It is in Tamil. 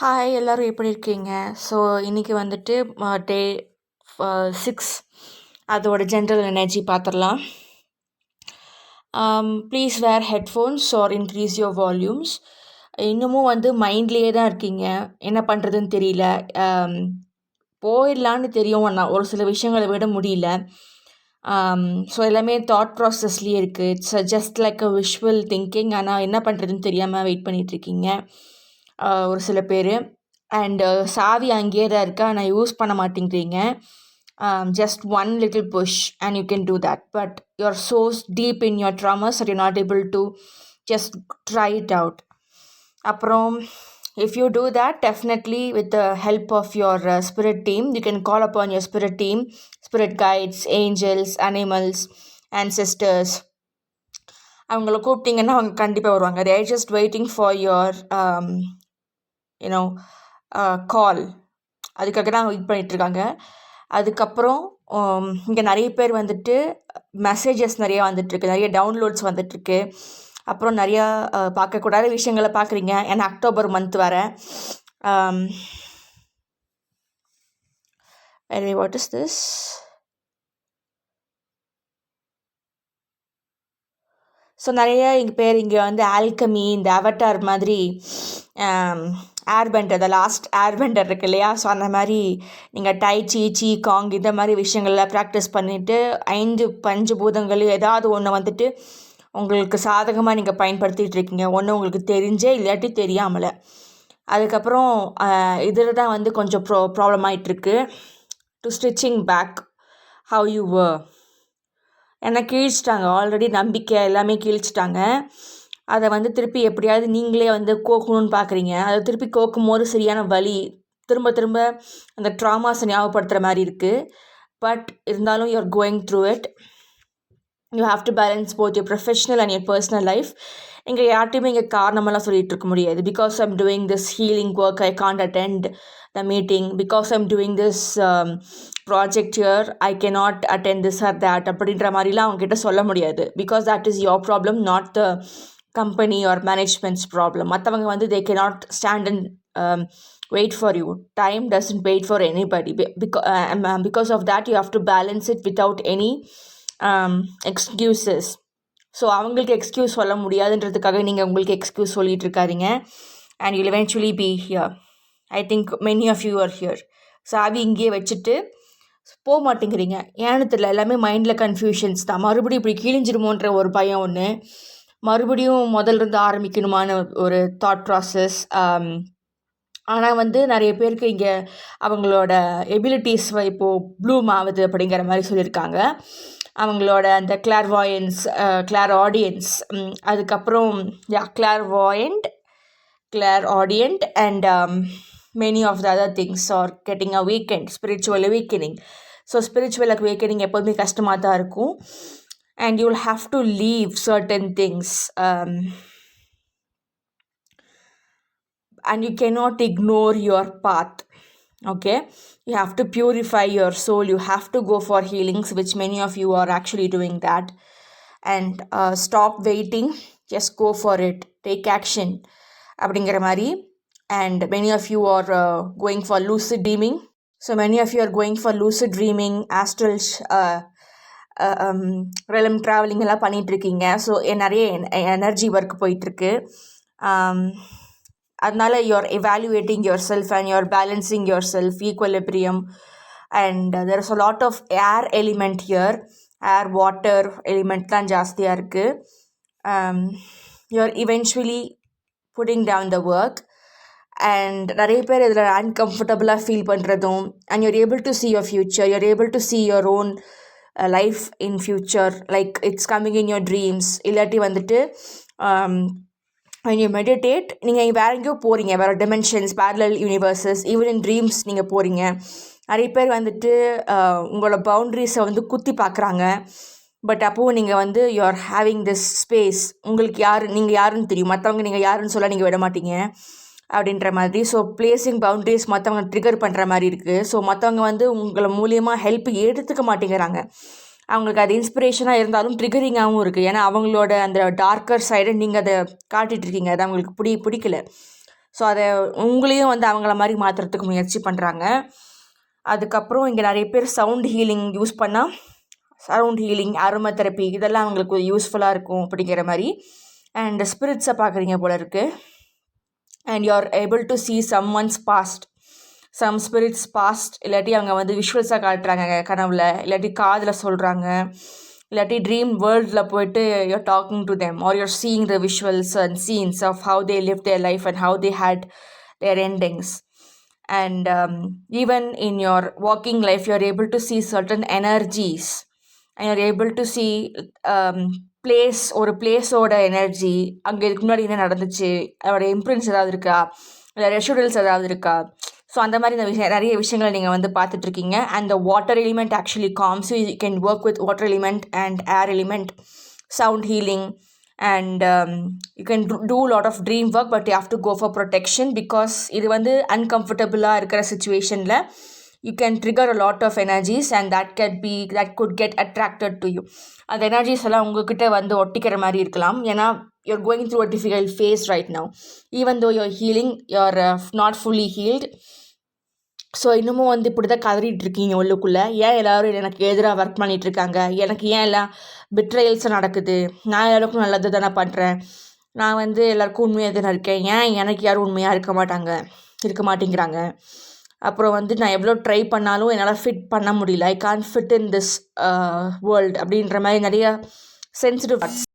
ஹாய் எல்லோரும் எப்படி இருக்கீங்க? ஸோ இன்றைக்கி வந்துட்டு டே 6 அதோட ஜென்ரல் எனர்ஜி பார்த்துடலாம். Please wear headphones or increase your volumes. இன்னமும் வந்து மைண்ட்லேயே தான் இருக்கீங்க, என்ன பண்ணுறதுன்னு தெரியல. போயிடலான்னு தெரியும், நான் ஒரு சில விஷயங்களை விட முடியல. ஸோ எல்லாமே தாட் ப்ராசஸ்லேயே இருக்குது. It's just like a visual thinking. ஆனால் என்ன பண்ணுறதுன்னு தெரியாமல் வெயிட் பண்ணிகிட்ருக்கீங்க ஒரு சில பேர். அண்டு சாவி அங்கேயே தான் இருக்கா, நான் யூஸ் பண்ண மாட்டேங்கிறீங்க. Just one little push and you can do that. But you are so deep in your traumas that you're not able to just try it out. அப்புறம் if you do that, definitely with the help of your spirit team, you can call upon your spirit team, spirit guides, angels, animals, ancestors. அவங்கள கூப்பிட்டிங்கன்னா அவங்க கண்டிப்பாக வருவாங்க. they are just waiting for your கால். அதுக்காக தான் வெயிட் பண்ணிகிட்ருக்காங்க. அதுக்கப்புறம் இங்கே நிறைய பேர் வந்துட்டு மெசேஜஸ் நிறையா வந்துட்டுருக்கு, நிறைய டவுன்லோட்ஸ் வந்துட்டுருக்கு. அப்புறம் நிறையா பார்க்கக்கூடாத விஷயங்களை பார்க்குறீங்க. ஏன்னா அக்டோபர் மந்த் வர வாட் இஸ் திஸ்? ஸோ நிறைய பேர் இங்கே வந்து ஆல்கமி, இந்த அவட்டார் மாதிரி ஏர்பெண்டர், த லாஸ்ட் ஏர்பெண்டர் இருக்கு இல்லையா? ஸோ அந்த மாதிரி நீங்கள் டைச்சி, சீ காங் இந்த மாதிரி விஷயங்கள்லாம் ப்ராக்டிஸ் பண்ணிவிட்டு 5 பஞ்சபூதங்கள் ஏதாவது ஒன்று வந்துட்டு உங்களுக்கு சாதகமாக நீங்கள் பயன்படுத்திகிட்டு இருக்கீங்க. ஒன்று உங்களுக்கு தெரிஞ்சே இல்லாட்டி தெரியாமலை. அதுக்கப்புறம் இதில் தான் வந்து கொஞ்சம் ப்ராப்ளம் ஆகிட்டுருக்கு. To stitching back how you என்னை கிழிச்சிட்டாங்க ஆல்ரெடி, நம்பிக்கை எல்லாமே கிழிச்சிட்டாங்க. அதை வந்து திருப்பி எப்படியாவது நீங்களே வந்து கோக்கணும்னு பார்க்குறீங்க. அதை திருப்பி கோக்கும் போது சரியான வலி, திரும்ப திரும்ப அந்த ட்ராமாஸை ஞாபகப்படுத்துகிற மாதிரி இருக்குது. பட் இருந்தாலும் you are going through it. You have to balance both your professional and your personal life. இங்கே யார்ட்டையுமே இங்கே காரணமெல்லாம் சொல்லிகிட்டு இருக்க முடியாது. Because I'm doing this healing work I can't attend the meeting. Because I'm doing this project here I cannot attend this or that அப்படின்ற மாதிரிலாம் அவங்ககிட்ட சொல்ல முடியாது. Because that is your problem, not the company or management's problem. மற்றவங்க வந்து they cannot stand and wait for you. Time doesn't wait for anybody. Because of that you have to balance it without any excuses. So அவங்களுக்கு எக்ஸ்கியூஸ் சொல்ல முடியாதுன்றதுக்காக நீங்கள் உங்களுக்கு எக்ஸ்கியூஸ் சொல்லிகிட்டு இருக்காதீங்க. And you'll eventually be here. I think many of you are here. சாவி இங்கேயே வச்சுட்டு போக மாட்டேங்கிறீங்க. ஏன்னு தெரியல, எல்லாமே மைண்டில் கன்ஃபியூஷன்ஸ் தான். மறுபடியும் இப்படி கிழிஞ்சிருமோன்ற ஒரு பயம் ஒன்று, மறுபடியும் முதல்லிருந்து ஆரம்பிக்கணுமான ஒரு தாட் ப்ராசஸ். ஆனால் வந்து நிறைய பேருக்கு இங்கே அவங்களோட எபிலிட்டிஸ் இப்போது ப்ளூம் ஆகுது அப்படிங்கிற மாதிரி சொல்லியிருக்காங்க. அவங்களோட அந்த கிளார்வாயன்ஸ், கிளார் ஆடியன்ஸ், அதுக்கப்புறம் கிளார் ஆடியன்ட் and many of the other things are getting awakened, spiritual awakening. So spiritual awakening எப்போதுமே கஷ்டமாக தான் இருக்கும். And you'll have to leave certain things, and you cannot ignore your path. Okay, you have to purify your soul. You have to go for healings, which many of you are actually doing that. And stop waiting, just go for it, take action அப்படிங்கிற மாதிரி. And many of you are going for lucid dreaming. So many of you are going for lucid dreaming, astral realm travelling எல்லாம் பண்ணிகிட்ருக்கீங்க. ஸோ நிறைய எனர்ஜி ஒர்க் போயிட்டுருக்கு. அதனால you're evaluating yourself and you're balancing yourself, equilibrium. And there is a lot of air element here. Air water element தான் ஜாஸ்தியாக இருக்குது. You're eventually putting down the work. And நிறைய பேர் இதில் அன்கம்ஃபர்டபுளாக ஃபீல் பண்ணுறதும், and you're able to see your future, you're able to see your own life in future, like it's coming in your dreams. இல்லாட்டி வந்துட்டு when you meditate, நீங்கள் வேறு எங்கேயோ போகிறீங்க, வேறு dimensions, parallel universes, even in dreams நீங்கள் போகிறீங்க. நிறைய பேர் வந்துட்டு உங்களோட பவுண்ட்ரிஸை வந்து குத்தி பார்க்குறாங்க. பட் அப்போது நீங்கள் வந்து you are having this space. உங்களுக்கு நீங்கள் யாருன்னு தெரியும், மற்றவங்க நீங்கள் யாருன்னு சொல்ல நீங்கள் விட மாட்டீங்க அப்படின்ற மாதிரி. ஸோ பிளேசிங் பவுண்ட்ரிஸ் மற்றவங்க ட்ரிகர் பண்ணுற மாதிரி இருக்குது. ஸோ மற்றவங்க வந்து உங்களை மூலியமாக ஹெல்ப் எடுத்துக்க மாட்டேங்கிறாங்க. அவங்களுக்கு அது இன்ஸ்பிரேஷனாக இருந்தாலும் ட்ரிகரிங்காகவும் இருக்குது. ஏன்னா அவங்களோட அந்த டார்க்கர் சைடை நீங்கள் அதை காட்டிகிட்ருக்கீங்க, அது அவங்களுக்கு பிடிக்கல. ஸோ அதை உங்களையும் வந்து அவங்கள மாதிரி மாற்றுறதுக்கு முயற்சி பண்ணுறாங்க. அதுக்கப்புறம் இங்கே நிறைய பேர் சவுண்ட் ஹீலிங் யூஸ் பண்ணால் சவுண்ட் ஹீலிங், அரோமா தெரப்பி இதெல்லாம் அவங்களுக்கு யூஸ்ஃபுல்லாக இருக்கும் அப்படிங்கிற மாதிரி. அண்ட் ஸ்பிரிட்ஸை பார்க்குறீங்க போல இருக்குது. And you are able to see someone's past, some spirits past, இல்லாட்டி அவங்க வந்து விஷுவல்ஸாக காட்டுறாங்க கனவுல, இல்லாட்டி காதில் சொல்கிறாங்க, இல்லாட்டி ட்ரீம் வேர்ல்டில் போயிட்டு you're talking to them or you're seeing the visuals and scenes of how they live their life and how they had their endings. And even in your walking life you are able to see certain energies and you are able to see place, ஒரு பிளேஸோட எனர்ஜி, அங்கே இதுக்கு முன்னாடி என்ன நடந்துச்சு, அதோட இம்ப்ரின்ஸ் ஏதாவது இருக்கா, இல்லை ரெஷூடல்ஸ் ஏதாவது இருக்கா. ஸோ அந்த மாதிரி நிறைய விஷயங்களை நீங்கள் வந்து பார்த்துட்ருக்கீங்க. And the water element actually comes you can work with water element and air element, sound healing. And you can do a lot of dream work, but you have to go for protection because இது வந்து uncomfortable-ஆக இருக்கிற situationல you can trigger a lot of energies and that could get attracted to you. அந்த energies எல்லாம் உங்ககிட்ட வந்து ஒட்டிக்கிற மாதிரி இருக்கலாம். ஏன்னா you're going through a difficult phase right now. Even though you're healing, you're not fully healed. So இன்னமும் வந்து இப்படி தான் கதறிட்டு இருக்கீங்க உள்ளுக்குள்ளே. ஏன் எல்லோரும் எனக்கு எதிராக ஒர்க் பண்ணிகிட்ருக்காங்க, எனக்கு ஏன் எல்லாம் பிட்ரையல்ஸாக நடக்குது, நான் எல்லாருக்கும் நல்லது தானே பண்ணுறேன், நான் வந்து எல்லாருக்கும் உண்மையாக தானே இருக்கேன், ஏன் எனக்கு யாரும் உண்மையாக இருக்க மாட்டேங்கிறாங்க, அப்புறம் வந்து நான் எவ்வளோ ட்ரை பண்ணாலும் என்னால் ஃபிட் பண்ண முடியல, I can't fit in this world அப்படின்ற மாதிரி நிறைய சென்சிட்டிவ்